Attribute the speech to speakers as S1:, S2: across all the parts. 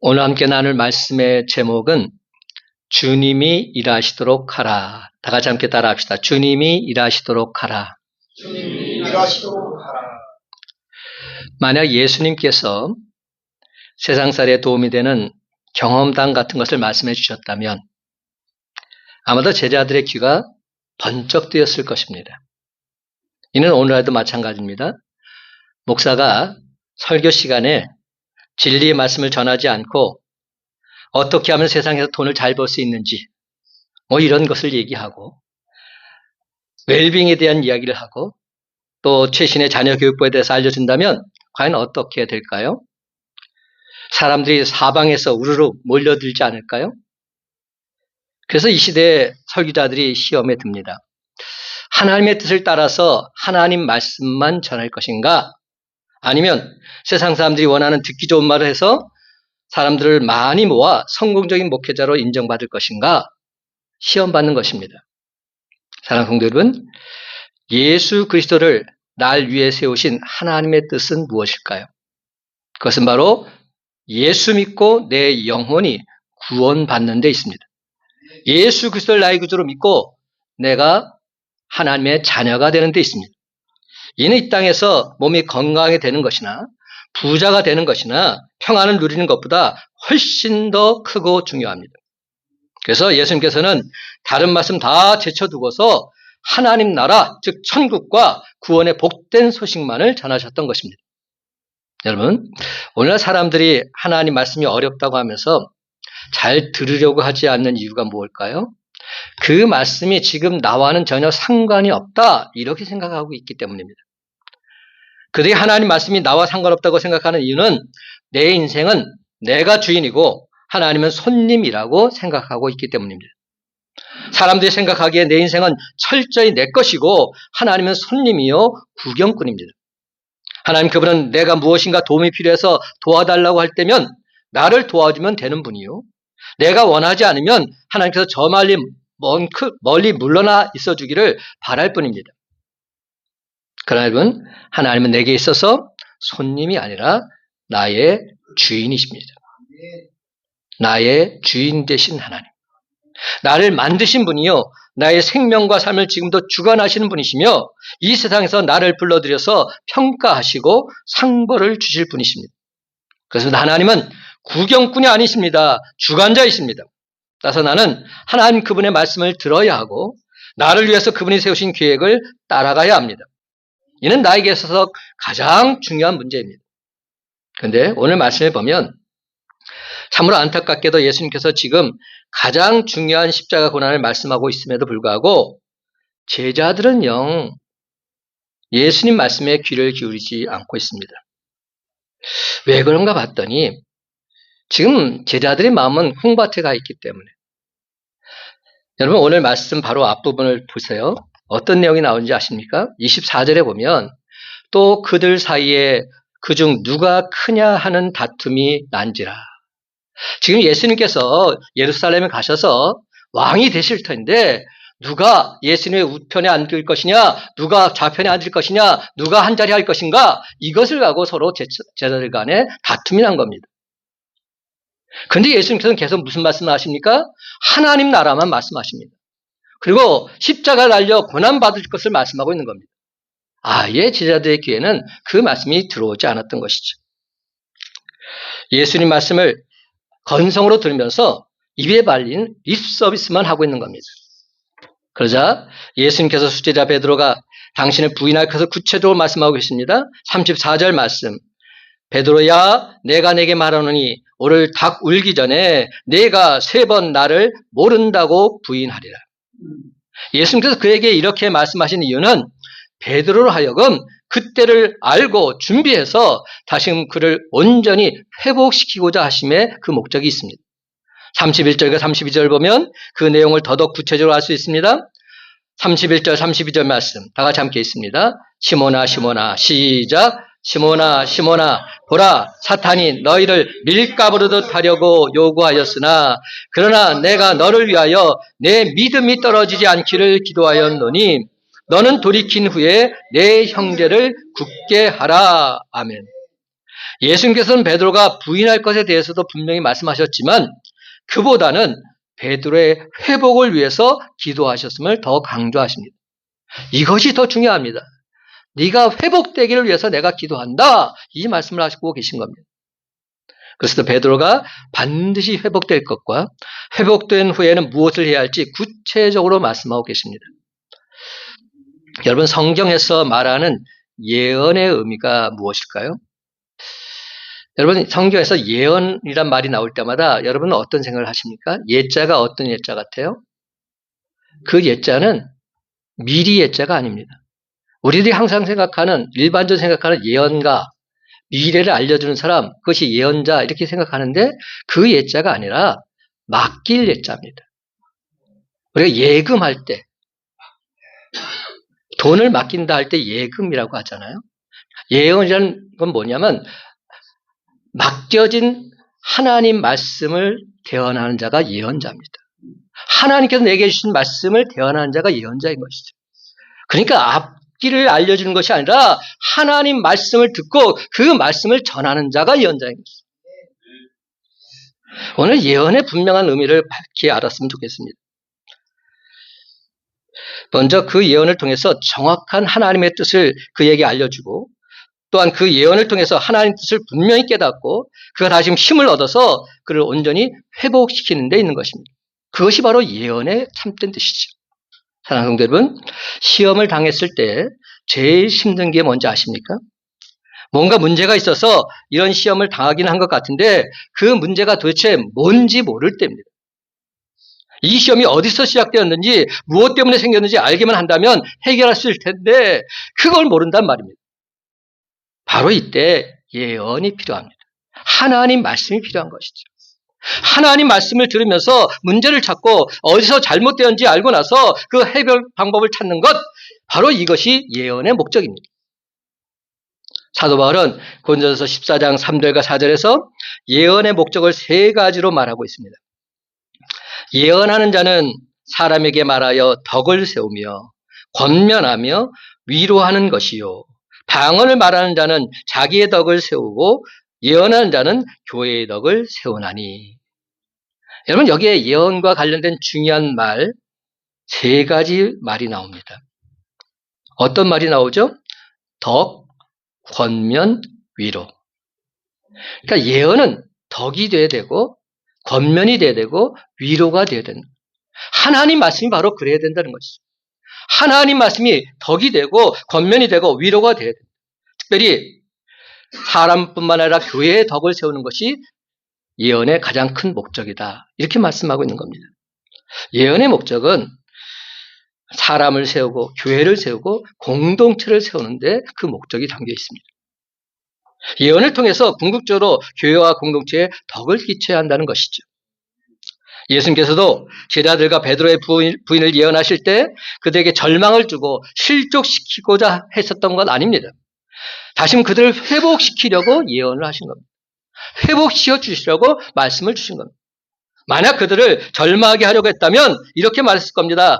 S1: 오늘 함께 나눌 말씀의 제목은 주님이 일하시도록 하라. 다 같이 함께 따라합시다. 주님이 일하시도록 하라.
S2: 주님이 일하시도록 하라.
S1: 만약 예수님께서 세상살이에 도움이 되는 경험담 같은 것을 말씀해 주셨다면 아마도 제자들의 귀가 번쩍 뜨였을 것입니다. 이는 오늘날도 마찬가지입니다. 목사가 설교 시간에 진리의 말씀을 전하지 않고 어떻게 하면 세상에서 돈을 잘 벌 수 있는지 이런 것을 얘기하고 웰빙에 대한 이야기를 하고 또 최신의 자녀 교육법에 대해서 알려준다면 과연 어떻게 될까요? 사람들이 사방에서 우르르 몰려들지 않을까요? 그래서 이 시대의 설교자들이 시험에 듭니다. 하나님의 뜻을 따라서 하나님 말씀만 전할 것인가? 아니면 세상 사람들이 원하는 듣기 좋은 말을 해서 사람들을 많이 모아 성공적인 목회자로 인정받을 것인가? 시험받는 것입니다. 사랑하는 성도 여러분, 예수 그리스도를 날 위해 세우신 하나님의 뜻은 무엇일까요? 그것은 바로 예수 믿고 내 영혼이 구원받는 데 있습니다. 예수 그리스도를 나의 구주로 믿고 내가 하나님의 자녀가 되는 데 있습니다. 이는 이 땅에서 몸이 건강하게 되는 것이나 부자가 되는 것이나 평안을 누리는 것보다 훨씬 더 크고 중요합니다. 그래서 예수님께서는 다른 말씀 다 제쳐두고서 하나님 나라, 즉 천국과 구원의 복된 소식만을 전하셨던 것입니다. 여러분, 오늘날 사람들이 하나님 말씀이 어렵다고 하면서 잘 들으려고 하지 않는 이유가 무엇일까요? 그 말씀이 지금 나와는 전혀 상관이 없다, 이렇게 생각하고 있기 때문입니다. 그들이 하나님 말씀이 나와 상관없다고 생각하는 이유는 내 인생은 내가 주인이고 하나님은 손님이라고 생각하고 있기 때문입니다. 사람들이 생각하기에 내 인생은 철저히 내 것이고 하나님은 손님이요 구경꾼입니다. 하나님 그분은 내가 무엇인가 도움이 필요해서 도와달라고 할 때면 나를 도와주면 되는 분이요. 내가 원하지 않으면 하나님께서 저 멀리 물러나 있어주기를 바랄 뿐입니다. 그러나 여러분, 하나님은 내게 있어서 손님이 아니라 나의 주인이십니다. 나의 주인 되신 하나님. 나를 만드신 분이요. 나의 생명과 삶을 지금도 주관하시는 분이시며 이 세상에서 나를 불러들여서 평가하시고 상벌을 주실 분이십니다. 그래서 하나님은 구경꾼이 아니십니다. 주관자이십니다. 따라서 나는 하나님 그분의 말씀을 들어야 하고 나를 위해서 그분이 세우신 계획을 따라가야 합니다. 이는 나에게 있어서 가장 중요한 문제입니다. 그런데 오늘 말씀을 보면 참으로 안타깝게도 예수님께서 지금 가장 중요한 십자가 고난을 말씀하고 있음에도 불구하고 제자들은 영 예수님 말씀에 귀를 기울이지 않고 있습니다. 왜 그런가 봤더니 지금 제자들의 마음은 홍밭에 가 있기 때문에. 여러분 오늘 말씀 바로 앞부분을 보세요. 어떤 내용이 나오는지 아십니까? 24절에 보면 또 그들 사이에 그중 누가 크냐 하는 다툼이 난지라. 지금 예수님께서 예루살렘에 가셔서 왕이 되실 텐데 누가 예수님의 우편에 앉을 것이냐, 누가 좌편에 앉을 것이냐, 누가 한 자리 할 것인가, 이것을 가고 서로 제자들 간에 다툼이 난 겁니다. 그런데 예수님께서는 계속 무슨 말씀을 하십니까? 하나님 나라만 말씀하십니다. 그리고 십자가 달려 고난받을 것을 말씀하고 있는 겁니다. 아예 제자들의 귀에는 그 말씀이 들어오지 않았던 것이죠. 예수님 말씀을 건성으로 들으면서 입에 발린 립서비스만 하고 있는 겁니다. 그러자 예수님께서 수제자 베드로가 당신을 부인할 것을 구체적으로 말씀하고 계십니다. 34절 말씀. 베드로야 내가 내게 말하노니 오늘 닭 울기 전에 내가 3번 나를 모른다고 부인하리라. 예수님께서 그에게 이렇게 말씀하신 이유는 베드로로 하여금 그때를 알고 준비해서 다시금 그를 온전히 회복시키고자 하심의 그 목적이 있습니다. 31절과 32절 보면 그 내용을 더더욱 구체적으로 알 수 있습니다. 31절 32절 말씀 다 같이 함께 있습니다. 시몬아 시몬아 시작. 시몬아 시몬아 보라 사탄이 너희를 밀가부르듯 하려고 요구하였으나 그러나 내가 너를 위하여 내 믿음이 떨어지지 않기를 기도하였노니 너는 돌이킨 후에 내 형제를 굳게 하라. 아멘. 예수님께서는 베드로가 부인할 것에 대해서도 분명히 말씀하셨지만 그보다는 베드로의 회복을 위해서 기도하셨음을 더 강조하십니다. 이것이 더 중요합니다. 네가 회복되기를 위해서 내가 기도한다. 이 말씀을 하시고 계신 겁니다. 그래서 베드로가 반드시 회복될 것과 회복된 후에는 무엇을 해야 할지 구체적으로 말씀하고 계십니다. 여러분, 성경에서 말하는 예언의 의미가 무엇일까요? 여러분, 성경에서 예언이란 말이 나올 때마다 여러분은 어떤 생각을 하십니까? 예자가 어떤 예자 같아요? 그 예자는 미리 예자가 아닙니다. 우리들이 항상 생각하는, 일반적으로 생각하는 예언가, 미래를 알려주는 사람, 그것이 예언자 이렇게 생각하는데 그 예자가 아니라 맡길 예자입니다. 우리가 예금할 때, 돈을 맡긴다 할 때 예금이라고 하잖아요. 예언이라는 건 뭐냐면 맡겨진 하나님 말씀을 대언하는 자가 예언자입니다. 하나님께서 내게 주신 말씀을 대언하는 자가 예언자인 것이죠. 그러니까 앞길을 알려주는 것이 아니라 하나님 말씀을 듣고 그 말씀을 전하는 자가 예언자인 것이죠. 오늘 예언의 분명한 의미를 밝히 알았으면 좋겠습니다. 먼저 그 예언을 통해서 정확한 하나님의 뜻을 그에게 알려주고 또한 그 예언을 통해서 하나님의 뜻을 분명히 깨닫고 그가 다시 힘을 얻어서 그를 온전히 회복시키는 데 있는 것입니다. 그것이 바로 예언의 참된 뜻이죠. 사랑하는 성도 여러분, 시험을 당했을 때 제일 힘든 게 뭔지 아십니까? 뭔가 문제가 있어서 이런 시험을 당하긴 한 것 같은데 그 문제가 도대체 뭔지 모를 때입니다. 이 시험이 어디서 시작되었는지 무엇 때문에 생겼는지 알기만 한다면 해결할 수 있을 텐데 그걸 모른단 말입니다. 바로 이때 예언이 필요합니다. 하나님 말씀이 필요한 것이죠. 하나님 말씀을 들으면서 문제를 찾고 어디서 잘못되었는지 알고 나서 그 해결 방법을 찾는 것, 바로 이것이 예언의 목적입니다. 사도 바울은 고린도전서 14장 3절과 4절에서 예언의 목적을 세 가지로 말하고 있습니다. 예언하는 자는 사람에게 말하여 덕을 세우며 권면하며 위로하는 것이요. 방언을 말하는 자는 자기의 덕을 세우고 예언하는 자는 교회의 덕을 세우나니. 여러분, 여기에 예언과 관련된 중요한 말 세 가지 말이 나옵니다. 어떤 말이 나오죠? 덕, 권면, 위로. 그러니까 예언은 덕이 돼야 되고 권면이 돼야 되고 위로가 돼야 된다. 하나님 말씀이 바로 그래야 된다는 것이죠. 하나님 말씀이 덕이 되고 권면이 되고 위로가 돼야 된다. 특별히 사람뿐만 아니라 교회의 덕을 세우는 것이 예언의 가장 큰 목적이다. 이렇게 말씀하고 있는 겁니다. 예언의 목적은 사람을 세우고 교회를 세우고 공동체를 세우는데 그 목적이 담겨 있습니다. 예언을 통해서 궁극적으로 교회와 공동체에 덕을 끼쳐야 한다는 것이죠. 예수님께서도 제자들과 베드로의 부인을 예언하실 때 그들에게 절망을 주고 실족시키고자 했었던 건 아닙니다. 다시 그들을 회복시키려고 예언을 하신 겁니다. 회복시켜 주시려고 말씀을 주신 겁니다. 만약 그들을 절망하게 하려고 했다면 이렇게 말했을 겁니다.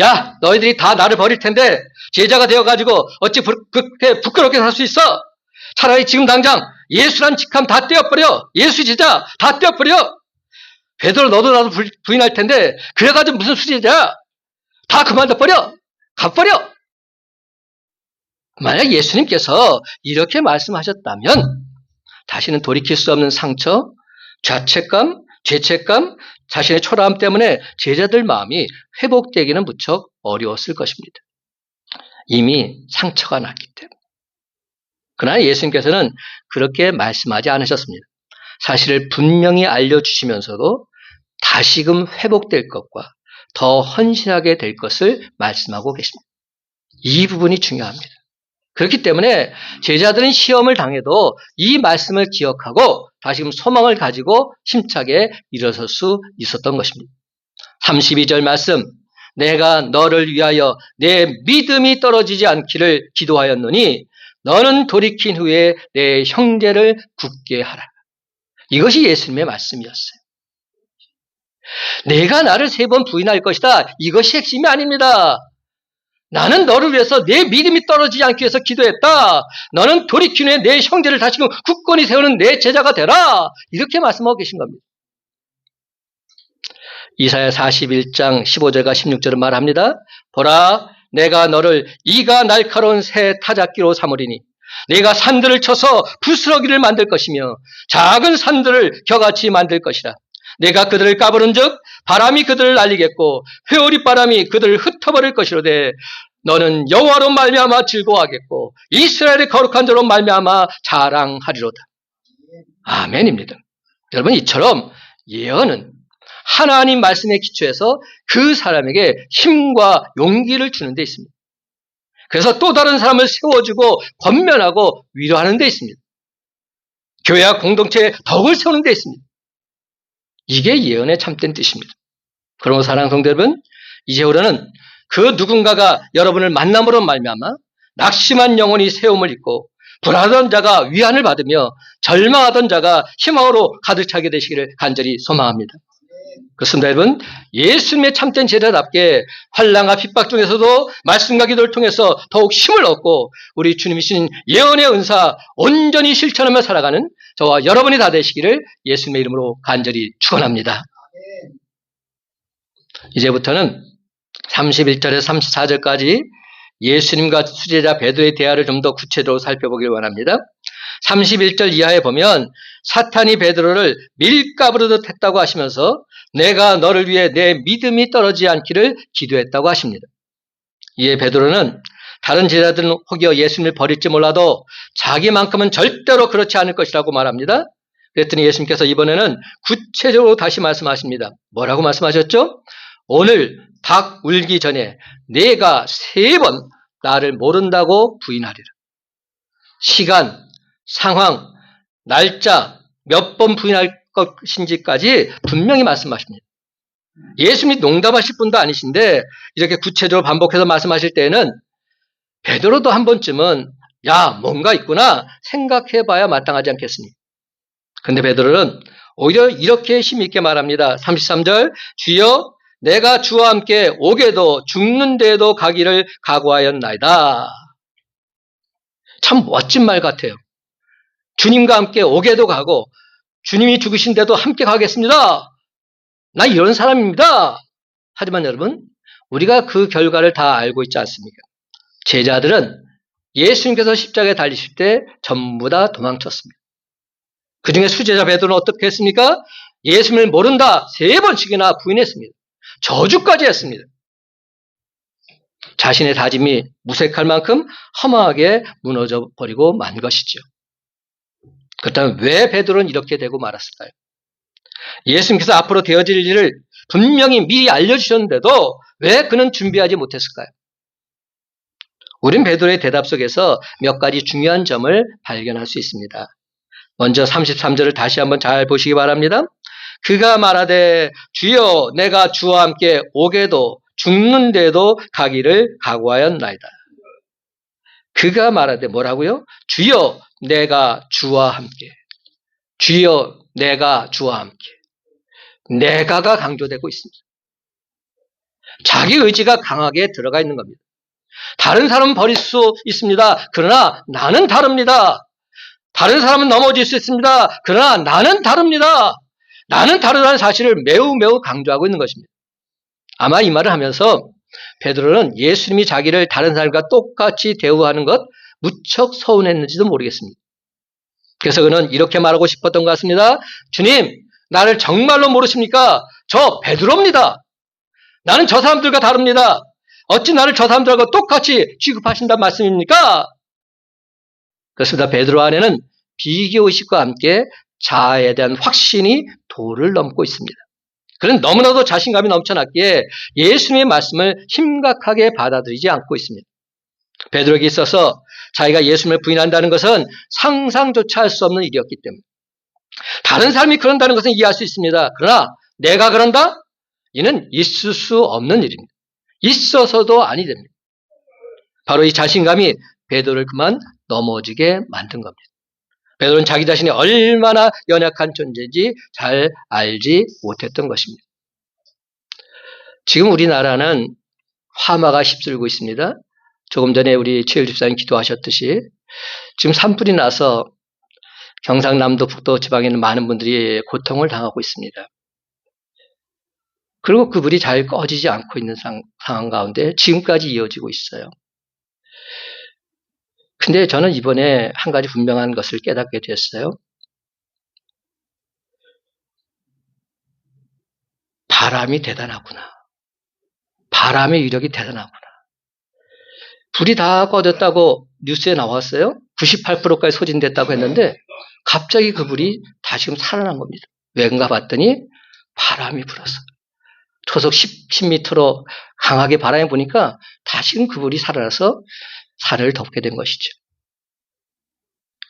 S1: 야, 너희들이 다 나를 버릴 텐데 제자가 되어가지고 어찌 부끄럽게 살 수 있어? 차라리 지금 당장 예수란 직함 다 떼어버려. 예수 제자 다 떼어버려. 베드로 너도 나도 부인할 텐데 그래가지고 무슨 수제자야? 다 그만둬버려. 가버려. 만약 예수님께서 이렇게 말씀하셨다면 다시는 돌이킬 수 없는 상처, 자책감, 죄책감, 자신의 초라함 때문에 제자들 마음이 회복되기는 무척 어려웠을 것입니다. 이미 상처가 났기 때문에. 그러나 예수님께서는 그렇게 말씀하지 않으셨습니다. 사실을 분명히 알려주시면서도 다시금 회복될 것과 더 헌신하게 될 것을 말씀하고 계십니다. 이 부분이 중요합니다. 그렇기 때문에 제자들은 시험을 당해도 이 말씀을 기억하고 다시금 소망을 가지고 힘차게 일어설 수 있었던 것입니다. 32절 말씀, 내가 너를 위하여 내 믿음이 떨어지지 않기를 기도하였노니 너는 돌이킨 후에 내 형제를 굳게 하라. 이것이 예수님의 말씀이었어요. 내가 나를 3번 부인할 것이다. 이것이 핵심이 아닙니다. 나는 너를 위해서 내 믿음이 떨어지지 않기 위해서 기도했다. 너는 돌이킨 후에 내 형제를 다시금 굳건히 세우는 내 제자가 되라. 이렇게 말씀하고 계신 겁니다. 이사야 41장 15절과 16절은 말합니다. 보라, 내가 너를 이가 날카로운 새 타작기로 삼으리니 내가 산들을 쳐서 부스러기를 만들 것이며 작은 산들을 겨같이 만들 것이라. 내가 그들을 까부른 즉 바람이 그들을 날리겠고 회오리 바람이 그들을 흩어버릴 것이로되 너는 여호와로 말미암아 즐거워하겠고 이스라엘의 거룩한 자로 말미암아 자랑하리로다. 아멘입니다. 여러분, 이처럼 예언은 하나님 말씀에 기초해서 그 사람에게 힘과 용기를 주는 데 있습니다. 그래서 또 다른 사람을 세워주고 권면하고 위로하는 데 있습니다. 교회와 공동체에 덕을 세우는 데 있습니다. 이게 예언의 참된 뜻입니다. 그러므로 사랑하는 성도 여러분, 이제부터는 그 누군가가 여러분을 만남으로 말미암아 낙심한 영혼이 세움을 입고 불안하던 자가 위안을 받으며 절망하던 자가 희망으로 가득 차게 되시기를 간절히 소망합니다. 그렇습니다, 여러분. 예수님의 참된 제자답게 환난과 핍박 중에서도 말씀과 기도를 통해서 더욱 힘을 얻고 우리 주님이신 예언의 은사 온전히 실천하며 살아가는 저와 여러분이 다 되시기를 예수님의 이름으로 간절히 축원합니다. 이제부터는 31절에서 34절까지 예수님과 수제자 베드로의 대화를 좀 더 구체적으로 살펴보길 원합니다. 31절 이하에 보면 사탄이 베드로를 밀가부르듯 했다고 하시면서 내가 너를 위해 내 믿음이 떨어지지 않기를 기도했다고 하십니다. 이에 베드로는 다른 제자들은 혹여 예수님을 버릴지 몰라도 자기만큼은 절대로 그렇지 않을 것이라고 말합니다. 그랬더니 예수님께서 이번에는 구체적으로 다시 말씀하십니다. 뭐라고 말씀하셨죠? 오늘 닭 울기 전에 네가 3번 나를 모른다고 부인하리라. 시간, 상황, 날짜, 몇 번 부인할 것인지까지 분명히 말씀하십니다. 예수님이 농담하실 분도 아니신데 이렇게 구체적으로 반복해서 말씀하실 때에는 베드로도 한 번쯤은 야, 뭔가 있구나 생각해봐야 마땅하지 않겠습니까? 근데 베드로는 오히려 이렇게 힘있게 말합니다. 33절, 주여 내가 주와 함께 오게도 죽는 데에도 가기를 각오하였나이다. 참 멋진 말 같아요. 주님과 함께 오게도 가고 주님이 죽으신 데도 함께 가겠습니다. 나 이런 사람입니다. 하지만 여러분, 우리가 그 결과를 다 알고 있지 않습니까? 제자들은 예수님께서 십자가에 달리실 때 전부 다 도망쳤습니다. 그 중에 수제자 베드로는 어떻게 했습니까? 예수님을 모른다 3번씩이나 부인했습니다. 저주까지 했습니다. 자신의 다짐이 무색할 만큼 허망하게 무너져 버리고 만 것이죠. 그렇다면 왜 베드로는 이렇게 되고 말았을까요? 예수님께서 앞으로 되어질 일을 분명히 미리 알려주셨는데도 왜 그는 준비하지 못했을까요? 우린 베드로의 대답 속에서 몇 가지 중요한 점을 발견할 수 있습니다. 먼저 33절을 다시 한번 잘 보시기 바랍니다. 그가 말하되 주여 내가 주와 함께 오게도 죽는 데도 가기를 각오하였나이다. 그가 말하되 뭐라고요? 주여 내가 주와 함께. 주여 내가 주와 함께. 내가가 강조되고 있습니다. 자기 의지가 강하게 들어가 있는 겁니다. 다른 사람은 버릴 수 있습니다. 그러나 나는 다릅니다. 다른 사람은 넘어질 수 있습니다. 그러나 나는 다릅니다. 나는 다르다는 사실을 매우 강조하고 있는 것입니다. 아마 이 말을 하면서 베드로는 예수님이 자기를 다른 사람과 똑같이 대우하는 것 무척 서운했는지도 모르겠습니다. 그래서 그는 이렇게 말하고 싶었던 것 같습니다. 주님, 나를 정말로 모르십니까? 저 베드로입니다. 나는 저 사람들과 다릅니다. 어찌 나를 저 사람들하고 똑같이 취급하신다는 말씀입니까? 그렇습니다. 베드로 안에는 비교의식과 함께 자아에 대한 확신이 도를 넘고 있습니다. 그는 너무나도 자신감이 넘쳐났기에 예수님의 말씀을 심각하게 받아들이지 않고 있습니다. 베드로에게 있어서 자기가 예수님을 부인한다는 것은 상상조차 할 수 없는 일이었기 때문에 다른 사람이 그런다는 것은 이해할 수 있습니다. 그러나 내가 그런다? 이는 있을 수 없는 일입니다. 있어서도 아니 됩니다. 바로 이 자신감이 베드로를 그만 넘어지게 만든 겁니다. 베드로는 자기 자신이 얼마나 연약한 존재인지 잘 알지 못했던 것입니다. 지금 우리나라는 화마가 휩쓸고 있습니다. 조금 전에 우리 최일 집사님 기도하셨듯이 지금 산불이 나서 경상남도 북도 지방에 있는 많은 분들이 고통을 당하고 있습니다. 그리고 그 불이 잘 꺼지지 않고 있는 상황 가운데 지금까지 이어지고 있어요. 근데 저는 이번에 한 가지 분명한 것을 깨닫게 됐어요. 바람이 대단하구나. 바람의 위력이 대단하구나. 불이 다 꺼졌다고 뉴스에 나왔어요. 98%까지 소진됐다고 했는데 갑자기 그 불이 다시금 살아난 겁니다. 왜인가 봤더니 바람이 불었어요. 초속 10m로 강하게 바람이 부니까 다시금 그 불이 살아나서 산을 덮게 된 것이죠.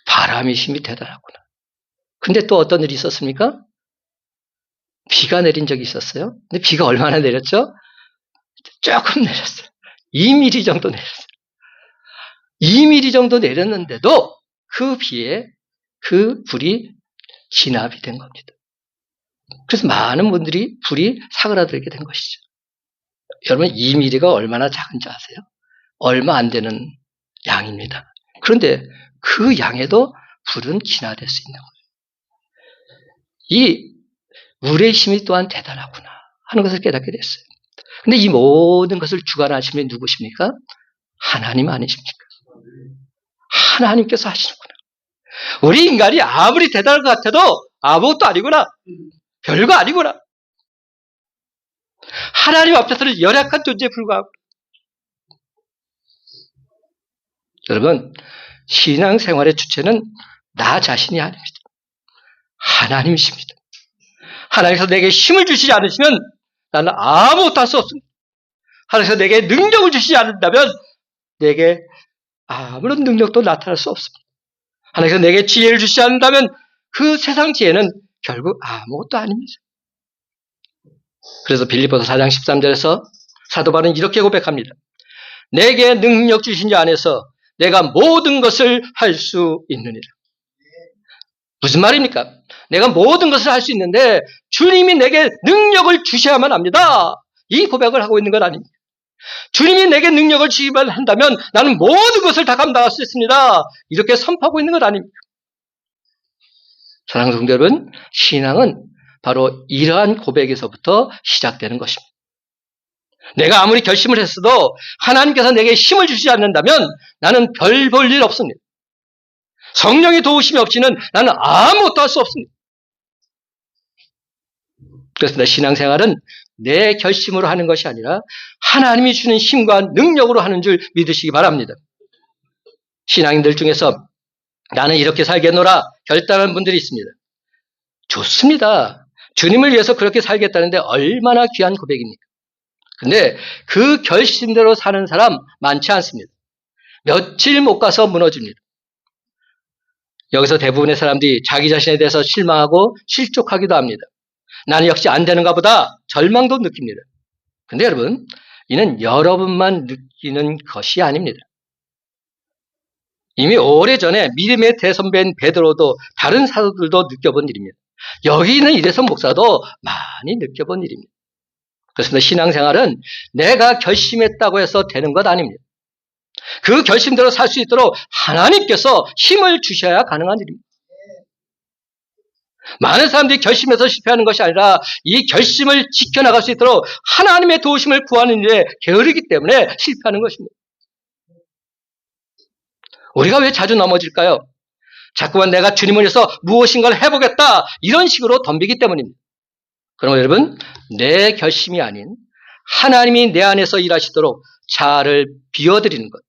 S1: 바람의 힘이 대단하구나. 근데 또 어떤 일이 있었습니까? 비가 내린 적이 있었어요. 근데 비가 얼마나 내렸죠? 조금 내렸어요. 2mm 정도 내렸어요. 2mm 정도 내렸는데도 그 비에 그 불이 진압이 된 겁니다. 그래서 많은 분들이 불이 사그라들게 된 것이죠. 여러분 2mm가 얼마나 작은지 아세요? 얼마 안 되는 양입니다. 그런데 그 양에도 불은 진화될 수 있는 거예요. 이 물의 힘이 또한 대단하구나 하는 것을 깨닫게 됐어요. 근데 이 모든 것을 주관하시는 분이 누구십니까? 하나님 아니십니까? 하나님께서 하시는구나. 우리 인간이 아무리 대단한 것 같아도 아무것도 아니구나. 별거 아니구나. 하나님 앞에서는 열악한 존재에 불과하고. 여러분, 신앙생활의 주체는 나 자신이 아닙니다. 하나님이십니다. 하나님께서 내게 힘을 주시지 않으시면 나는 아무것도 할 수 없습니다. 하나님께서 내게 능력을 주시지 않는다면 내게 아무런 능력도 나타날 수 없습니다. 하나님께서 내게 지혜를 주시지 않는다면 그 세상 지혜는 결국 아무것도 아닙니다. 그래서 빌립보서 4장 13절에서 사도 바울은 이렇게 고백합니다. 내게 능력 주신 자 안에서 내가 모든 것을 할 수 있느니라. 무슨 말입니까? 내가 모든 것을 할 수 있는데 주님이 내게 능력을 주셔야만 합니다. 이 고백을 하고 있는 건 아닙니다. 주님이 내게 능력을 주기만 한다면 나는 모든 것을 다 감당할 수 있습니다. 이렇게 선포하고 있는 건 아닙니다. 사랑하는 성도 여러분, 신앙은 바로 이러한 고백에서부터 시작되는 것입니다. 내가 아무리 결심을 했어도 하나님께서 내게 힘을 주시지 않는다면 나는 별 볼 일 없습니다. 성령의 도우심이 없이는 나는 아무것도 할 수 없습니다. 그래서 내 신앙생활은 내 결심으로 하는 것이 아니라 하나님이 주는 힘과 능력으로 하는 줄 믿으시기 바랍니다. 신앙인들 중에서 나는 이렇게 살겠노라 결단한 분들이 있습니다. 좋습니다. 주님을 위해서 그렇게 살겠다는데 얼마나 귀한 고백입니까? 근데 그 결심대로 사는 사람 많지 않습니다. 며칠 못 가서 무너집니다. 여기서 대부분의 사람들이 자기 자신에 대해서 실망하고 실족하기도 합니다. 나는 역시 안 되는가 보다 절망도 느낍니다. 근데 여러분, 이는 여러분만 느끼는 것이 아닙니다. 이미 오래전에 믿음의 대선배인 베드로도 다른 사도들도 느껴본 일입니다. 여기 있는 이대성 목사도 많이 느껴본 일입니다. 그렇습니다. 신앙생활은 내가 결심했다고 해서 되는 것 아닙니다. 그 결심대로 살 수 있도록 하나님께서 힘을 주셔야 가능한 일입니다. 많은 사람들이 결심해서 실패하는 것이 아니라 이 결심을 지켜나갈 수 있도록 하나님의 도우심을 구하는 일에 게으르기 때문에 실패하는 것입니다. 우리가 왜 자주 넘어질까요? 자꾸만 내가 주님을 위해서 무엇인가를 해보겠다 이런 식으로 덤비기 때문입니다. 그럼 여러분, 내 결심이 아닌 하나님이 내 안에서 일하시도록 자아를 비워드리는 것,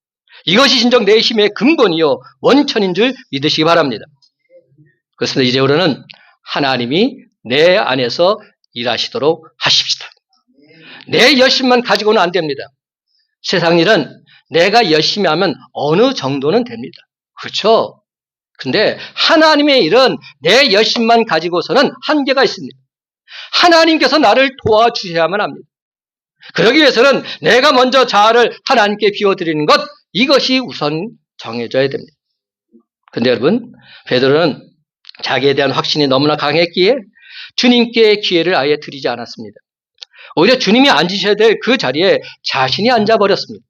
S1: 이것이 진정 내 힘의 근본이요 원천인 줄 믿으시기 바랍니다. 그렇습니다. 이제부터는 하나님이 내 안에서 일하시도록 하십시다. 내 열심만 가지고는 안 됩니다. 세상 일은 내가 열심히 하면 어느 정도는 됩니다. 그렇죠? 근데 하나님의 일은 내 열심만 가지고서는 한계가 있습니다. 하나님께서 나를 도와주셔야만 합니다. 그러기 위해서는 내가 먼저 자아를 하나님께 비워드리는 것, 이것이 우선 정해져야 됩니다. 근데 여러분, 베드로는 자기에 대한 확신이 너무나 강했기에 주님께 기회를 아예 드리지 않았습니다. 오히려 주님이 앉으셔야 될 그 자리에 자신이 앉아버렸습니다.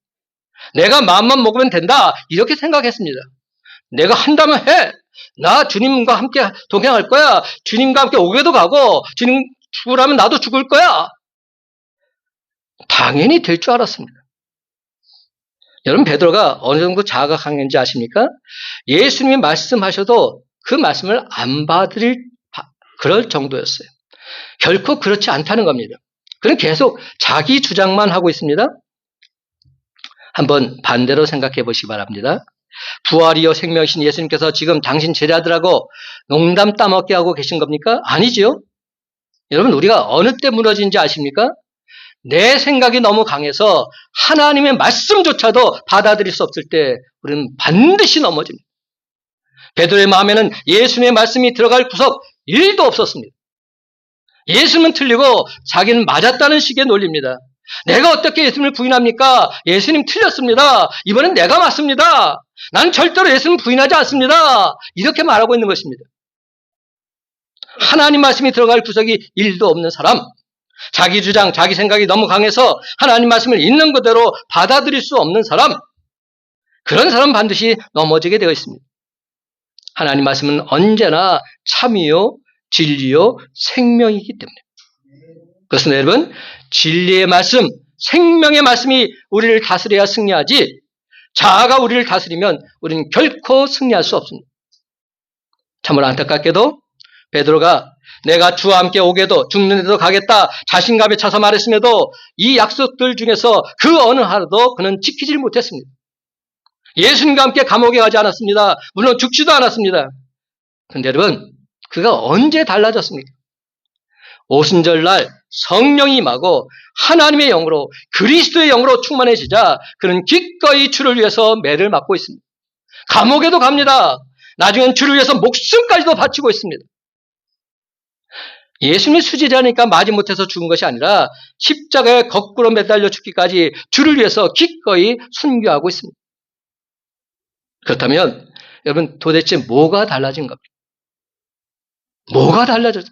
S1: 내가 마음만 먹으면 된다 이렇게 생각했습니다. 내가 한다면 해. 나 주님과 함께 동행할 거야. 주님과 함께 오게도 가고 주님 죽으라면 나도 죽을 거야. 당연히 될 줄 알았습니다. 여러분 베드로가 어느 정도 자아가 강했는지 아십니까? 예수님이 말씀하셔도 그 말씀을 안 받을 그럴 정도였어요. 결코 그렇지 않다는 겁니다. 그는 계속 자기 주장만 하고 있습니다. 한번 반대로 생각해 보시기 바랍니다. 부활이요 생명이신 예수님께서 지금 당신 제자들하고 농담 따먹게 하고 계신 겁니까? 아니죠. 여러분 우리가 어느 때 무너진지 아십니까? 내 생각이 너무 강해서 하나님의 말씀조차도 받아들일 수 없을 때 우리는 반드시 넘어집니다. 베드로의 마음에는 예수님의 말씀이 들어갈 구석 1도 없었습니다. 예수님은 틀리고 자기는 맞았다는 식의 논리입니다. 내가 어떻게 예수님을 부인합니까? 예수님 틀렸습니다. 이번엔 내가 맞습니다. 난 절대로 예수님 부인하지 않습니다. 이렇게 말하고 있는 것입니다. 하나님 말씀이 들어갈 구석이 1도 없는 사람, 자기 주장, 자기 생각이 너무 강해서 하나님 말씀을 있는 그대로 받아들일 수 없는 사람, 그런 사람은 반드시 넘어지게 되어 있습니다. 하나님 말씀은 언제나 참이요, 진리요, 생명이기 때문에. 그렇습니다, 여러분. 진리의 말씀, 생명의 말씀이 우리를 다스려야 승리하지, 자아가 우리를 다스리면 우리는 결코 승리할 수 없습니다. 참으로 안타깝게도 베드로가 내가 주와 함께 오게도 죽는 데도 가겠다 자신감에 차서 말했음에도 이 약속들 중에서 그 어느 하나도 그는 지키질 못했습니다. 예수님과 함께 감옥에 가지 않았습니다. 물론 죽지도 않았습니다. 그런데 여러분 그가 언제 달라졌습니까? 오순절날 성령이 임하고 하나님의 영으로 그리스도의 영으로 충만해지자 그는 기꺼이 주를 위해서 매를 맞고 있습니다. 감옥에도 갑니다. 나중엔 주를 위해서 목숨까지도 바치고 있습니다. 예수님이 수지자니까 마지못해서 죽은 것이 아니라 십자가에 거꾸로 매달려 죽기까지 주를 위해서 기꺼이 순교하고 있습니다. 그렇다면 여러분 도대체 뭐가 달라진 겁니까? 뭐가 달라졌어요?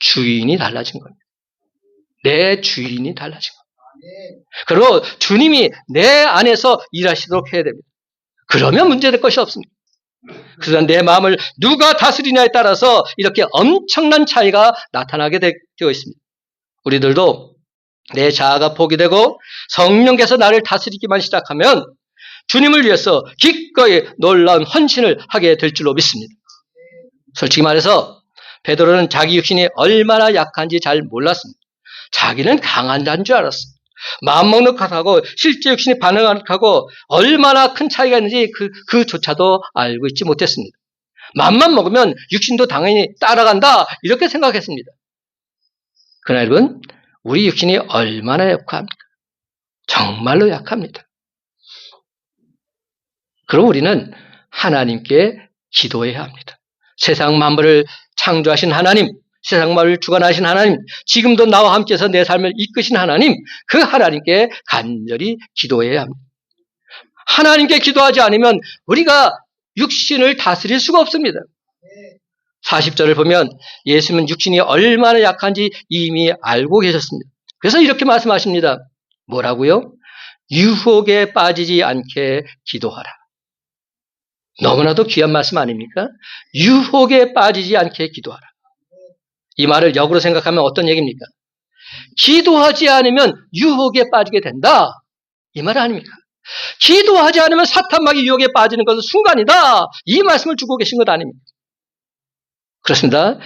S1: 주인이 달라진 겁니다. 내 주인이 달라진 겁니다. 그리고 주님이 내 안에서 일하시도록 해야 됩니다. 그러면 문제될 것이 없습니다. 그래서 내 마음을 누가 다스리냐에 따라서 이렇게 엄청난 차이가 나타나게 되어 있습니다. 우리들도 내 자아가 포기되고 성령께서 나를 다스리기만 시작하면 주님을 위해서 기꺼이 놀라운 헌신을 하게 될 줄로 믿습니다. 솔직히 말해서 베드로는 자기 육신이 얼마나 약한지 잘 몰랐습니다. 자기는 강한다는 줄 알았어요. 마음먹는 것하고 실제 육신이 반응하는 것하고 얼마나 큰 차이가 있는지 그조차도 알고 있지 못했습니다. 마음만 먹으면 육신도 당연히 따라간다 이렇게 생각했습니다. 그러나 여러분 우리 육신이 얼마나 약합니까? 정말로 약합니다. 그럼 우리는 하나님께 기도해야 합니다. 세상 만물을 창조하신 하나님, 세상 만물을 주관하신 하나님, 지금도 나와 함께해서 내 삶을 이끄신 하나님, 그 하나님께 간절히 기도해야 합니다. 하나님께 기도하지 않으면 우리가 육신을 다스릴 수가 없습니다. 40절을 보면 예수님은 육신이 얼마나 약한지 이미 알고 계셨습니다. 그래서 이렇게 말씀하십니다. 뭐라고요? 유혹에 빠지지 않게 기도하라. 너무나도 귀한 말씀 아닙니까? 유혹에 빠지지 않게 기도하라. 이 말을 역으로 생각하면 어떤 얘기입니까? 기도하지 않으면 유혹에 빠지게 된다. 이 말 아닙니까? 기도하지 않으면 사탄마귀 유혹에 빠지는 것은 순간이다. 이 말씀을 주고 계신 것 아닙니까? 그렇습니다.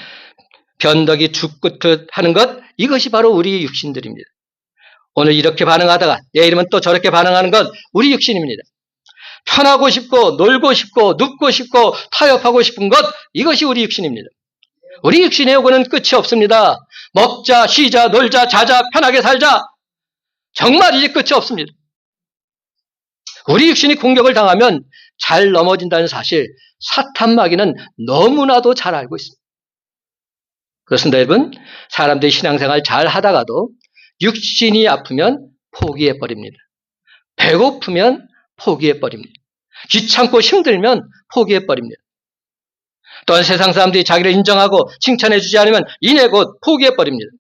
S1: 변덕이 죽듯 하는 것, 이것이 바로 우리 육신들입니다. 오늘 이렇게 반응하다가 내일은 또 저렇게 반응하는 것, 우리 육신입니다. 편하고 싶고 놀고 싶고 눕고 싶고 타협하고 싶은 것, 이것이 우리 육신입니다. 우리 육신의 요구는 끝이 없습니다. 먹자, 쉬자, 놀자, 자자, 편하게 살자. 정말 이제 끝이 없습니다. 우리 육신이 공격을 당하면 잘 넘어진다는 사실, 사탄마귀는 너무나도 잘 알고 있습니다. 그렇습니다, 여러분. 사람들이 신앙생활 잘 하다가도 육신이 아프면 포기해버립니다. 배고프면 포기해버립니다. 귀찮고 힘들면 포기해버립니다. 또한 세상 사람들이 자기를 인정하고 칭찬해주지 않으면 이내 곧 포기해버립니다.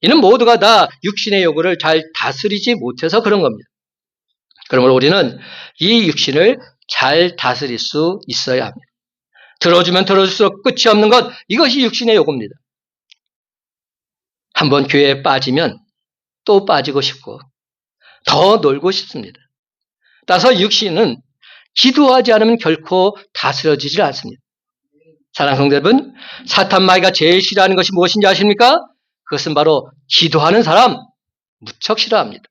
S1: 이는 모두가 다 육신의 요구를 잘 다스리지 못해서 그런 겁니다. 그러므로 우리는 이 육신을 잘 다스릴 수 있어야 합니다. 들어주면 들어줄수록 끝이 없는 것, 이것이 육신의 요구입니다. 한번 교회에 빠지면 또 빠지고 싶고 더 놀고 싶습니다. 따라서 육신은 기도하지 않으면 결코 다스려지질 않습니다. 사랑하는 성도 여러분, 사탄 마귀가 제일 싫어하는 것이 무엇인지 아십니까? 그것은 바로 기도하는 사람, 무척 싫어합니다.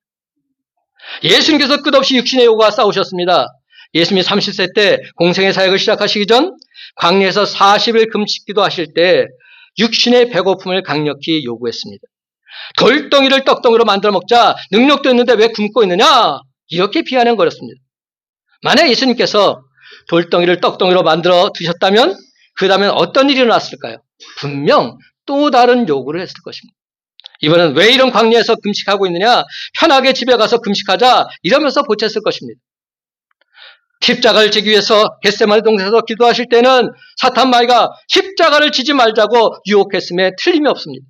S1: 예수님께서 끝없이 육신의 요구와 싸우셨습니다. 예수님이 30세 때 공생의 사역을 시작하시기 전 광야에서 40일 금식기도 하실 때 육신의 배고픔을 강력히 요구했습니다. 돌덩이를 떡덩이로 만들어 먹자, 능력도 있는데 왜 굶고 있느냐? 이렇게 비아냥거렸습니다. 만약 예수님께서 돌덩이를 떡덩이로 만들어 드셨다면 그 다음엔 어떤 일이 일어났을까요? 분명 또 다른 요구를 했을 것입니다. 이번엔 왜 이런 광야에서 금식하고 있느냐? 편하게 집에 가서 금식하자, 이러면서 보챘을 것입니다. 십자가를 지기 위해서 겟세마네 동산에서 기도하실 때는 사탄 마귀가 십자가를 지지 말자고 유혹했음에 틀림이 없습니다.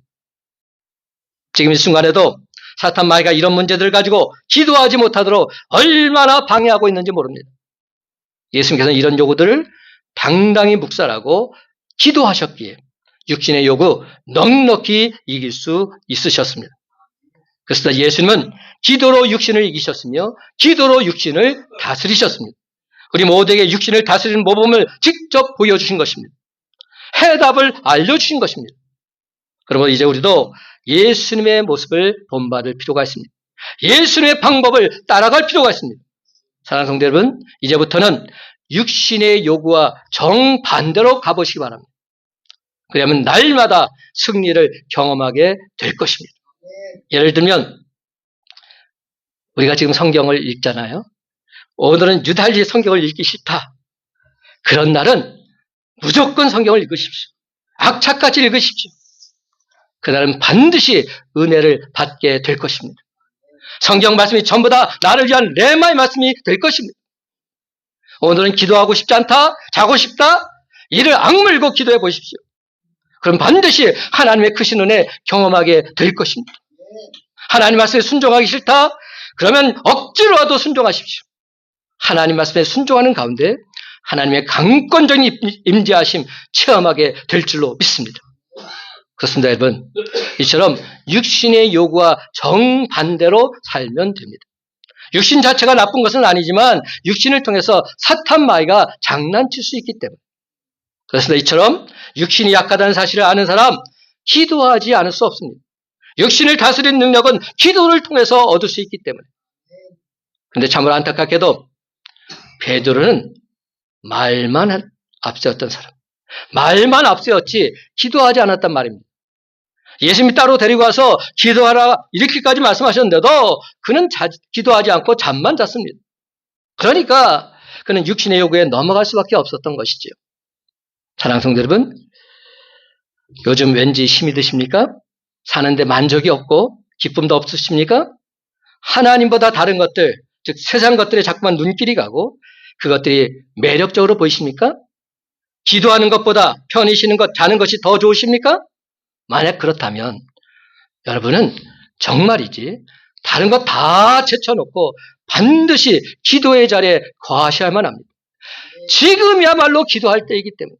S1: 지금 이 순간에도 사탄 마귀가 이런 문제들을 가지고 기도하지 못하도록 얼마나 방해하고 있는지 모릅니다. 예수님께서는 이런 요구들을 당당히 묵살하고 기도하셨기에 육신의 요구 넉넉히 이길 수 있으셨습니다. 그래서 예수님은 기도로 육신을 이기셨으며 기도로 육신을 다스리셨습니다. 우리 모두에게 육신을 다스리는 모범을 직접 보여주신 것입니다. 해답을 알려주신 것입니다. 그러므로 이제 우리도 예수님의 모습을 본받을 필요가 있습니다. 예수님의 방법을 따라갈 필요가 있습니다. 사랑하는 성도 여러분, 이제부터는 육신의 요구와 정반대로 가보시기 바랍니다. 그러면 날마다 승리를 경험하게 될 것입니다. 예를 들면 우리가 지금 성경을 읽잖아요. 오늘은 유달리 성경을 읽기 싫다. 그런 날은 무조건 성경을 읽으십시오. 악착같이 읽으십시오. 그날은 반드시 은혜를 받게 될 것입니다. 성경 말씀이 전부 다 나를 위한 레마의 말씀이 될 것입니다. 오늘은 기도하고 싶지 않다, 자고 싶다, 이를 악물고 기도해 보십시오. 그럼 반드시 하나님의 크신 은혜 경험하게 될 것입니다. 하나님 말씀에 순종하기 싫다, 그러면 억지로라도 순종하십시오. 하나님 말씀에 순종하는 가운데 하나님의 강권적인 임재하심 체험하게 될 줄로 믿습니다. 그렇습니다, 여러분. 이처럼 육신의 요구와 정반대로 살면 됩니다. 육신 자체가 나쁜 것은 아니지만 육신을 통해서 사탄 마귀가 장난칠 수 있기 때문에. 그렇습니다. 이처럼 육신이 약하다는 사실을 아는 사람, 기도하지 않을 수 없습니다. 육신을 다스리는 능력은 기도를 통해서 얻을 수 있기 때문에. 그런데 참으로 안타깝게도 베드로는 말만 앞세웠던 사람. 말만 앞세웠지 기도하지 않았단 말입니다. 예수님이 따로 데리고 와서 기도하라 이렇게까지 말씀하셨는데도 그는 기도하지 않고 잠만 잤습니다. 그러니까 그는 육신의 요구에 넘어갈 수밖에 없었던 것이지요. 사랑하는 성도 여러분, 요즘 왠지 힘이 드십니까? 사는데 만족이 없고 기쁨도 없으십니까? 하나님보다 다른 것들, 즉 세상 것들에 자꾸만 눈길이 가고 그것들이 매력적으로 보이십니까? 기도하는 것보다 편히 쉬는 것, 자는 것이 더 좋으십니까? 만약 그렇다면 여러분은 정말이지 다른 것 다 제쳐놓고 반드시 기도의 자리에 거하셔야만 합니다. 지금이야말로 기도할 때이기 때문에.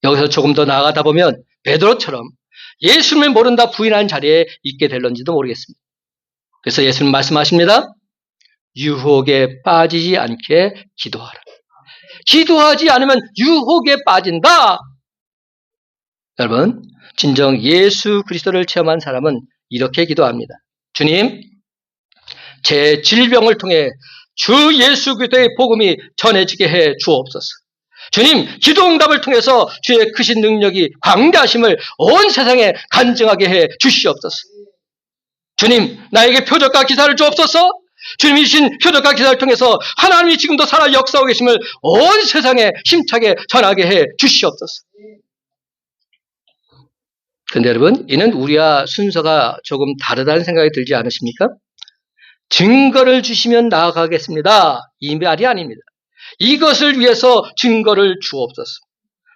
S1: 여기서 조금 더 나아가다 보면 베드로처럼 예수님을 모른다 부인하는 자리에 있게 될런지도 모르겠습니다. 그래서 예수님 말씀하십니다. 유혹에 빠지지 않게 기도하라. 기도하지 않으면 유혹에 빠진다. 여러분, 진정 예수 그리스도를 체험한 사람은 이렇게 기도합니다. 주님, 제 질병을 통해 주 예수 그리스도의 복음이 전해지게 해 주옵소서. 주님, 기도 응답을 통해서 주의 크신 능력이 광대하심을 온 세상에 간증하게 해 주시옵소서. 주님, 나에게 표적과 기사를 주옵소서. 주님이 주신 표적과 기사를 통해서 하나님이 지금도 살아 역사하고 계심을 온 세상에 힘차게 전하게 해 주시옵소서. 그런데 여러분, 이는 우리와 순서가 조금 다르다는 생각이 들지 않으십니까? 증거를 주시면 나아가겠습니다. 이 말이 아닙니다. 이것을 위해서 증거를 주옵소서.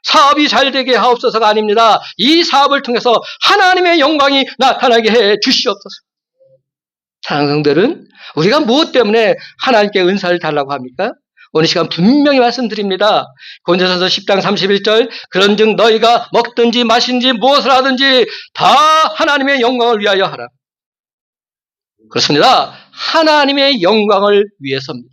S1: 사업이 잘 되게 하옵소서가 아닙니다. 이 사업을 통해서 하나님의 영광이 나타나게 해 주시옵소서. 사랑하는 성도들은 우리가 무엇 때문에 하나님께 은사를 달라고 합니까? 오늘 시간 분명히 말씀드립니다. 고린도전서 10장 31절 그런즉 너희가 먹든지 마신지 무엇을 하든지 다 하나님의 영광을 위하여 하라. 그렇습니다. 하나님의 영광을 위해서입니다.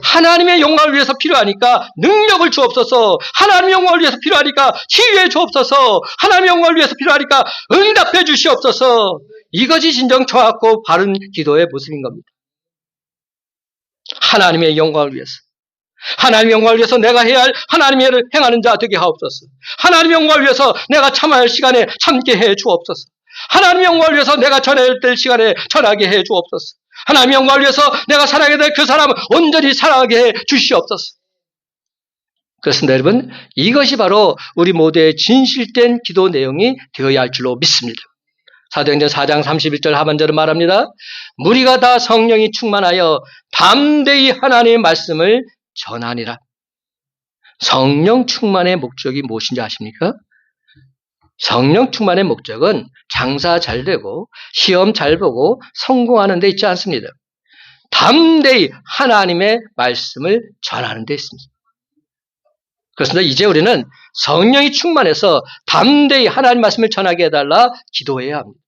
S1: 하나님의 영광을 위해서 필요하니까 능력을 주옵소서. 하나님의 영광을 위해서 필요하니까 치유해 주옵소서. 하나님의 영광을 위해서 필요하니까 응답해 주시옵소서. 이것이 진정 정확고 바른 기도의 모습인 겁니다. 하나님의 영광을 위해서. 하나님의 영광을 위해서 내가 해야 할 하나님의 일을 행하는 자 되게 하옵소서. 하나님의 영광을 위해서 내가 참아야 할 시간에 참게 해 주옵소서. 하나님의 영광을 위해서 내가 전해야 될 시간에 전하게 해 주옵소서. 하나님의 영광을 위해서 내가 사랑해야 될 그 사람을 온전히 사랑하게 해 주시옵소서. 그렇습니다, 여러분. 이것이 바로 우리 모두의 진실된 기도 내용이 되어야 할 줄로 믿습니다. 사도행전 4장 31절 하반절은 말합니다. 무리가 다 성령이 충만하여 담대히 하나님의 말씀을 전하니라. 성령 충만의 목적이 무엇인지 아십니까? 성령 충만의 목적은 장사 잘 되고 시험 잘 보고 성공하는 데 있지 않습니다. 담대히 하나님의 말씀을 전하는 데 있습니다. 그렇습니다. 이제 우리는 성령이 충만해서 담대히 하나님 말씀을 전하게 해달라 기도해야 합니다.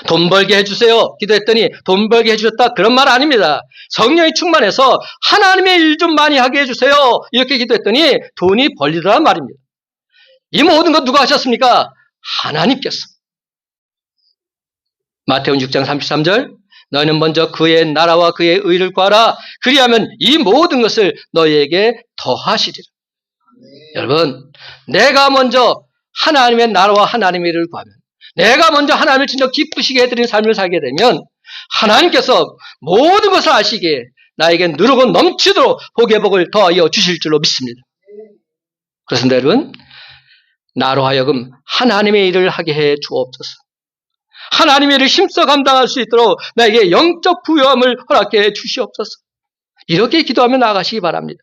S1: 돈 벌게 해주세요. 기도했더니 돈 벌게 해주셨다. 그런 말 아닙니다. 성령이 충만해서 하나님의 일 좀 많이 하게 해주세요. 이렇게 기도했더니 돈이 벌리더란 말입니다. 이 모든 것 누가 하셨습니까? 하나님께서. 마태복음 6장 33절 너희는 먼저 그의 나라와 그의 의를 구하라. 그리하면 이 모든 것을 너희에게 더하시리라. 여러분, 내가 먼저 하나님의 나라와 하나님의 일을 구하면, 내가 먼저 하나님을 진짜 기쁘시게 해드리는 삶을 살게 되면 하나님께서 모든 것을 아시기에 나에게 누르고 넘치도록 복의 복을 더하여 주실 줄로 믿습니다. 그렇습니다, 여러분. 나로 하여금 하나님의 일을 하게 해 주옵소서. 하나님의 일을 힘써 감당할 수 있도록 나에게 영적 부유함을 허락해 해 주시옵소서. 이렇게 기도하며 나아가시기 바랍니다.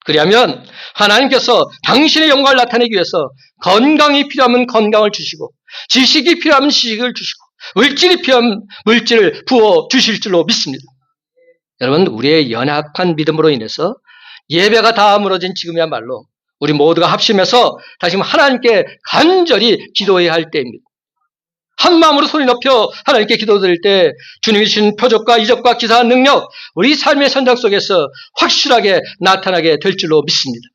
S1: 그리하면 하나님께서 당신의 영광을 나타내기 위해서 건강이 필요하면 건강을 주시고 지식이 필요하면 지식을 주시고 물질이 필요하면 물질을 부어 주실 줄로 믿습니다. 여러분, 우리의 연약한 믿음으로 인해서 예배가 다 무너진 지금이야말로 우리 모두가 합심해서 다시 하나님께 간절히 기도해야 할 때입니다. 한 마음으로 소리 높여 하나님께 기도드릴 때 주님이 주신 표적과 이적과 기사와 능력 우리 삶의 현장 속에서 확실하게 나타나게 될 줄로 믿습니다.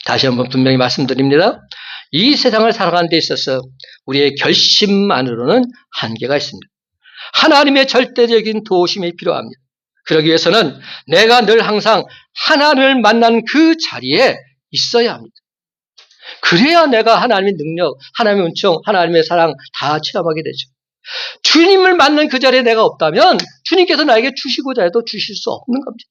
S1: 다시 한번 분명히 말씀드립니다. 이 세상을 살아가는 데 있어서 우리의 결심만으로는 한계가 있습니다. 하나님의 절대적인 도우심이 필요합니다. 그러기 위해서는 내가 늘 항상 하나님을 만난 그 자리에 있어야 합니다. 그래야 내가 하나님의 능력, 하나님의 은총, 하나님의 사랑 다 체험하게 되죠. 주님을 만난 그 자리에 내가 없다면 주님께서 나에게 주시고자 해도 주실 수 없는 겁니다.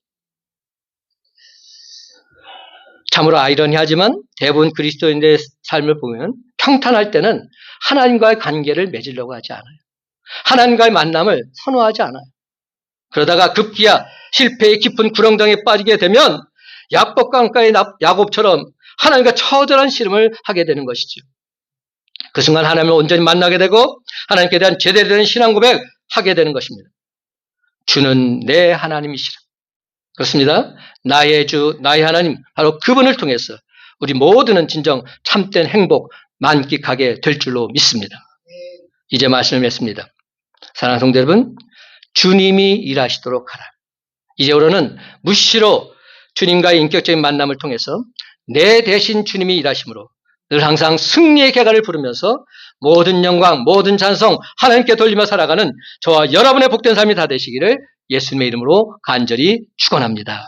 S1: 참으로 아이러니하지만 대부분 그리스도인들의 삶을 보면 평탄할 때는 하나님과의 관계를 맺으려고 하지 않아요. 하나님과의 만남을 선호하지 않아요. 그러다가 급기야 실패의 깊은 구렁텅이에 빠지게 되면 약복강가의 야곱처럼 하나님과 처절한 씨름을 하게 되는 것이죠. 그 순간 하나님을 온전히 만나게 되고 하나님께 대한 제대로 된 신앙 고백 하게 되는 것입니다. 주는 내 하나님이시라. 그렇습니다. 나의 주, 나의 하나님, 바로 그분을 통해서 우리 모두는 진정 참된 행복 만끽하게 될 줄로 믿습니다. 이제 말씀을 맺습니다. 사랑하는 성도 여러분, 주님이 일하시도록 하라. 이제부터는 무시로 주님과의 인격적인 만남을 통해서 내 대신 주님이 일하심으로 늘 항상 승리의 개가를 부르면서 모든 영광, 모든 찬송 하나님께 돌리며 살아가는 저와 여러분의 복된 삶이 다 되시기를 예수님의 이름으로 간절히 축원합니다.